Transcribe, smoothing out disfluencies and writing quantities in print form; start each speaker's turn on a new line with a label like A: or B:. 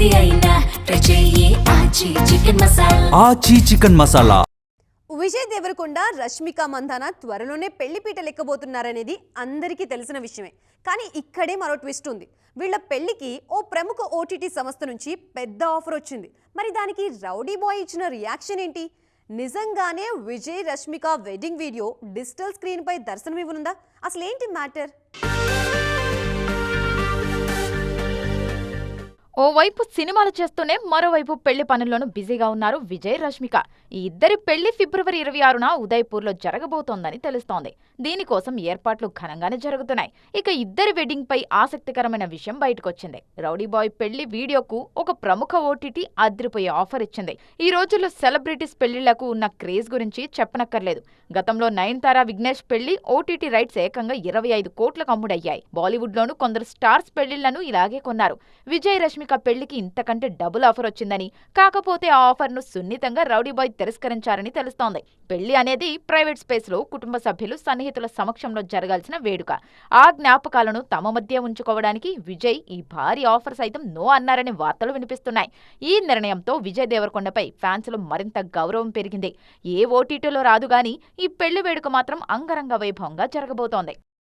A: ఏది అయినా ట్రై చెయ్యి ఆచి చికెన్ మసాలా.
B: ఆచి చికెన్ మసాలా.
C: విజయ్ దేవరకొండ, రష్మిక మందాన త్వరలోనే పెళ్లిపీట లెక్కబోతున్నారనేది అందరికీ తెలిసిన విషయమే. కానీ ఇక్కడే మరో ట్విస్ట్ ఉంది. వీళ్ళ పెళ్లికి ఓ ప్రముఖ ఓటీటీ సంస్థ నుంచి పెద్ద ఆఫర్ వచ్చింది. మరి దానికి రౌడీ బాయ్ ఇచ్చిన రియాక్షన్ ఏంటి? నిజంగానే Vijay Rashmika wedding video digital screen పై దర్శనమివ్వనుందా? అసలేంటి మ్యాటర్?
D: ఓవైపు సినిమాలు చేస్తూనే మరోవైపు పెళ్లి పనుల్లోనూ బిజీగా ఉన్నారు విజయ్, రష్మిక. ఈ ఇద్దరి పెళ్లి ఫిబ్రవరి 26న ఉదయ్పూర్లో జరగబోతోందని తెలుస్తోంది. దీనికోసం ఏర్పాట్లు ఘనంగానే జరుగుతున్నాయి. ఇక ఇద్దరి వెడ్డింగ్ పై ఆసక్తికరమైన విషయం బయటకొచ్చింది. రౌడీ బాయ్ పెళ్లి వీడియోకు ఒక ప్రముఖ ఓటీటీ అదిరిపోయే ఆఫర్ ఇచ్చింది. ఈ రోజుల్లో సెలబ్రిటీస్ పెళ్లిళ్లకు ఉన్న క్రేజ్ గురించి చెప్పనక్కర్లేదు. గతంలో నయనతార, విఘ్నేష్ పెళ్లి ఓటీటీ రైట్స్ ఏకంగా 25 కోట్లకు అమ్ముడయ్యాయి. బాలీవుడ్ లోనూ కొందరు స్టార్స్ పెళ్లిళ్లను ఇలాగే కొన్నారు. విజయ్, రష్మిక పెళ్లికి ఇంతకంటే డబుల్ ఆఫర్ వచ్చిందని, కాకపోతే ఆ ఆఫర్ ను సున్నితంగా రౌడీ బాయ్ తిరస్కరించారని తెలుస్తోంది. పెళ్లి అనేది ప్రైవేట్ స్పేస్ లో కుటుంబ సభ్యులు, సన్నిహితుల సమక్షంలో జరగాల్సిన వేడుక. ఆ జ్ఞాపకాలను తమ మధ్య ఉంచుకోవడానికి విజయ్ ఈ భారీ ఆఫర్ సైతం నో అన్నారనే వార్తలు వినిపిస్తున్నాయి. ఈ నిర్ణయంతో విజయ్ దేవరకొండపై ఫ్యాన్స్ లో మరింత గౌరవం పెరిగింది. ఏ ఓటీటీలో రాదు గానీ ఈ పెళ్లి వేడుక మాత్రం అంగరంగ వైభవంగా జరగబోతోంది.